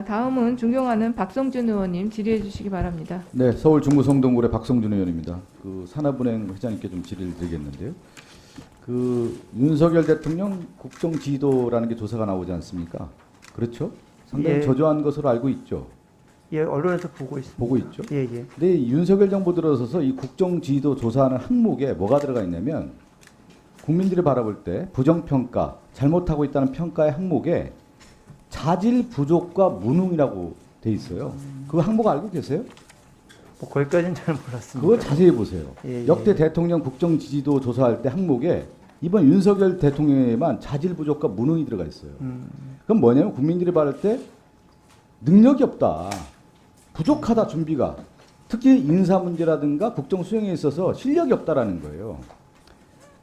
다음은 존경하는 박성준 의원님 질의해 주시기 바랍니다. 네, 서울 중구 성동구의 박성준 의원입니다. 산업은행 회장님께 좀 질의를 드리겠는데요. 윤석열 대통령 국정 지도라는 게 조사가 나오지 않습니까? 그렇죠? 상당히 예. 저조한 것으로 알고 있죠. 예, 언론에서 보고 있습니다. 보고 있죠. 예, 예. 근데 이 윤석열 정부 들어서서 이 국정 지도 조사하는 항목에 뭐가 들어가 있냐면 국민들이 바라볼 때 부정평가, 잘못하고 있다는 평가의 항목에 자질 부족과 무능이라고 돼 있어요. 그 항목 알고 계세요? 뭐 거기까지는 잘 몰랐습니다. 그거 자세히 보세요. 예, 예. 역대 대통령 국정 지지도 조사할 때 항목에 이번 윤석열 대통령에만 자질 부족과 무능이 들어가 있어요. 그럼 뭐냐면 국민들이 바랄 때 능력이 없다, 부족하다 준비가, 특히 인사 문제라든가 국정 수행에 있어서 실력이 없다라는 거예요.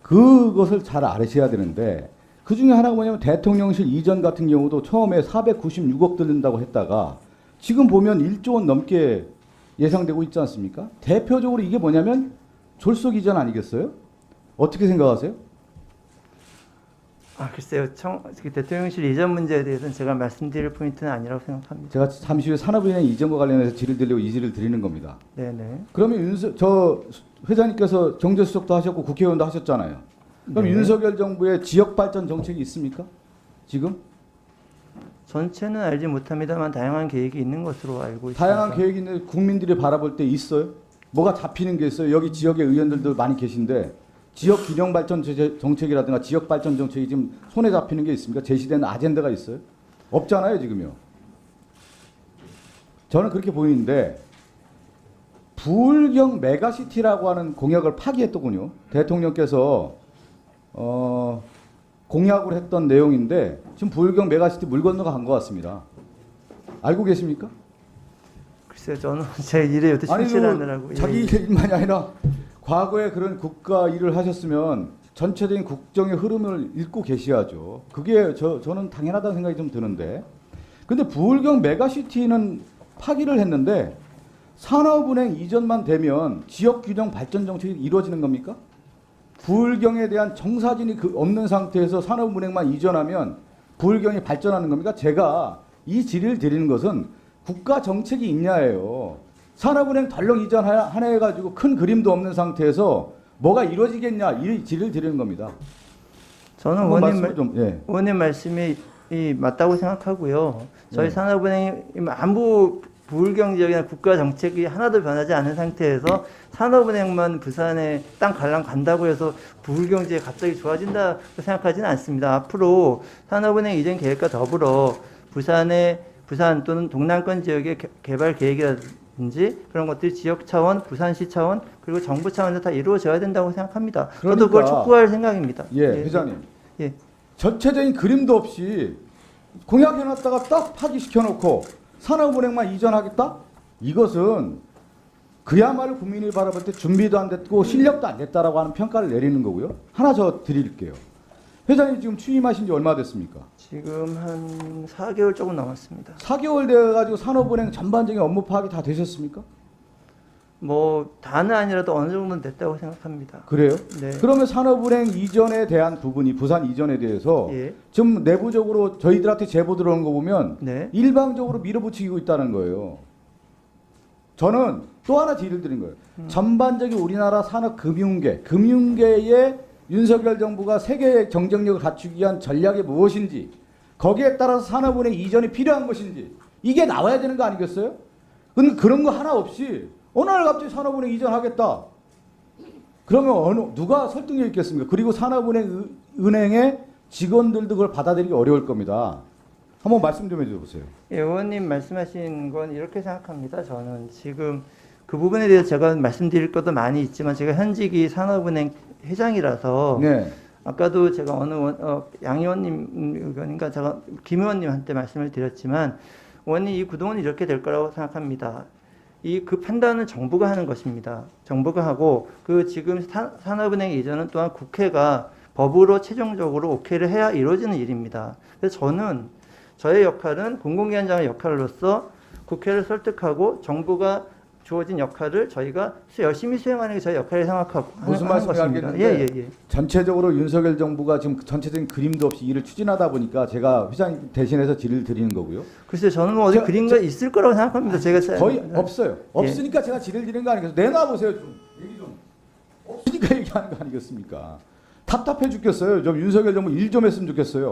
그것을 잘 아셔야 되는데 그 중에 하나가 뭐냐면 대통령실 이전 같은 경우도 처음에 496억 들린다고 했다가 지금 보면 1조 원 넘게 예상되고 있지 않습니까? 대표적으로 이게 뭐냐면 졸속 이전 아니겠어요? 어떻게 생각하세요? 글쎄요. 대통령실 이전 문제에 대해서는 제가 말씀드릴 포인트는 아니라고 생각합니다. 제가 잠시 후에 산업은행 이전과 관련해서 질의를 드리려고 이 질의를 드리는 겁니다. 네네. 그러면 저 회장님께서 경제수석도 하셨고 국회의원도 하셨잖아요. 그럼 네. 윤석열 정부의 지역발전 정책이 있습니까? 지금? 전체는 알지 못합니다만 다양한 계획이 있는 것으로 알고 있습니다. 다양한 계획이 있는데 국민들이 바라볼 때 있어요? 뭐가 잡히는 게 있어요? 여기 지역의 의원들도 많이 계신데 지역 균형 발전 정책이라든가 지역 발전 정책이 지금 손에 잡히는 게 있습니까? 제시된 아젠다가 있어요? 없잖아요, 지금요. 저는 그렇게 보이는데 부울경 메가시티라고 하는 공약을 파기했더군요. 대통령께서 공약을 했던 내용인데 지금 부울경 메가시티 물 건너가 간 것 같습니다. 알고 계십니까? 글쎄요. 저는 제 일에 요새 충실하느라고. 자기 일만이 아니라 과거에 그런 국가 일을 하셨으면 전체적인 국정의 흐름을 읽고 계셔야죠. 그게 저는 당연하다는 생각이 좀 드는데 근데 부울경 메가시티는 파기를 했는데 산업은행 이전만 되면 지역균형 발전 정책이 이루어지는 겁니까? 부울경에 대한 정사진이 없는 상태에서 산업은행만 이전하면 부울경이 발전하는 겁니까? 제가 이 질의를 드리는 것은 국가 정책이 있냐예요. 산업은행 덜렁 이전 하나 해가지고 큰 그림도 없는 상태에서 뭐가 이루어지겠냐 이 질의를 드리는 겁니다. 저는 의원님 말씀이 맞다고 생각하고요. 저희 네. 산업은행이 안보 부울경 지역이나 국가 정책이 하나도 변하지 않은 상태에서 산업은행만 부산에 땅 갈랑 간다고 해서 부울경 지역이 갑자기 좋아진다고 생각하지는 않습니다. 앞으로 산업은행 이전 계획과 더불어 부산 또는 동남권 지역의 개발 계획이라든지 그런 것들이 지역 차원, 부산시 차원 그리고 정부 차원에서 다 이루어져야 된다고 생각합니다. 저도 그걸 촉구할 생각입니다. 예, 회장님. 예. 전체적인 그림도 없이 공약해놨다가 딱 파기시켜놓고 산업은행만 이전하겠다? 이것은 그야말로 국민이 바라볼 때 준비도 안 됐고 실력도 안 됐다라고 하는 평가를 내리는 거고요. 하나 더 드릴게요. 회장님 지금 취임하신 지 얼마 됐습니까? 지금 한 4개월 조금 넘었습니다. 4개월 돼가지고 산업은행 전반적인 업무 파악이 다 되셨습니까? 뭐 다는 아니라도 어느 정도는 됐다고 생각합니다. 그래요? 네. 그러면 산업은행 이전에 대한 부분이 부산 이전에 대해서 예. 지금 내부적으로 저희들한테 제보 들어오는 거 보면 네. 일방적으로 밀어붙이고 있다는 거예요. 저는 또 하나 질의를 드린 거예요. 전반적인 우리나라 산업 금융계에 윤석열 정부가 세계 경쟁력을 갖추기 위한 전략이 무엇인지 거기에 따라서 산업은행 이전이 필요한 것인지 이게 나와야 되는 거 아니겠어요? 근데 그런 거 하나 없이 어느 날 갑자기 산업은행 이전하겠다. 그러면 누가 설득력 있겠습니까? 그리고 산업은행의 직원들도 그걸 받아들이기 어려울 겁니다. 한번 말씀 좀 해주세요. 예, 의원님 말씀하신 건 이렇게 생각합니다. 저는 지금 그 부분에 대해서 제가 말씀드릴 것도 많이 있지만 제가 현직이 산업은행 회장이라서 네. 아까도 제가 양 의원님 의원인가 제가 김 의원님한테 말씀을 드렸지만 의원님 이 구동은 이렇게 될 거라고 생각합니다. 그 판단은 정부가 하는 것입니다. 정부가 하고 지금 산업은행 이전은 또한 국회가 법으로 최종적으로 오케이를 해야 이루어지는 일입니다. 그래서 저의 역할은 공공기관장의 역할로서 국회를 설득하고 정부가 주어진 역할을 저희가 열심히 수행하는 게 저희 역할을 생각하고 무슨 하는 말씀인지 것입니다. 알겠는데 예. 전체적으로 윤석열 정부가 지금 전체적인 그림도 없이 일을 추진하다 보니까 제가 회장님 대신해서 질의를 드리는 거고요. 글쎄요, 저는 뭐 어디 그림가 있을 거라고 생각합니다. 제가 거의 없어요. 없으니까 제가 질의를 드리는 거 아니겠어요? 내놔 보세요. 좀 얘기 좀. 없으니까 얘기하는 거 아니겠습니까? 답답해 죽겠어요. 좀 윤석열 정부 일 좀 했으면 좋겠어요.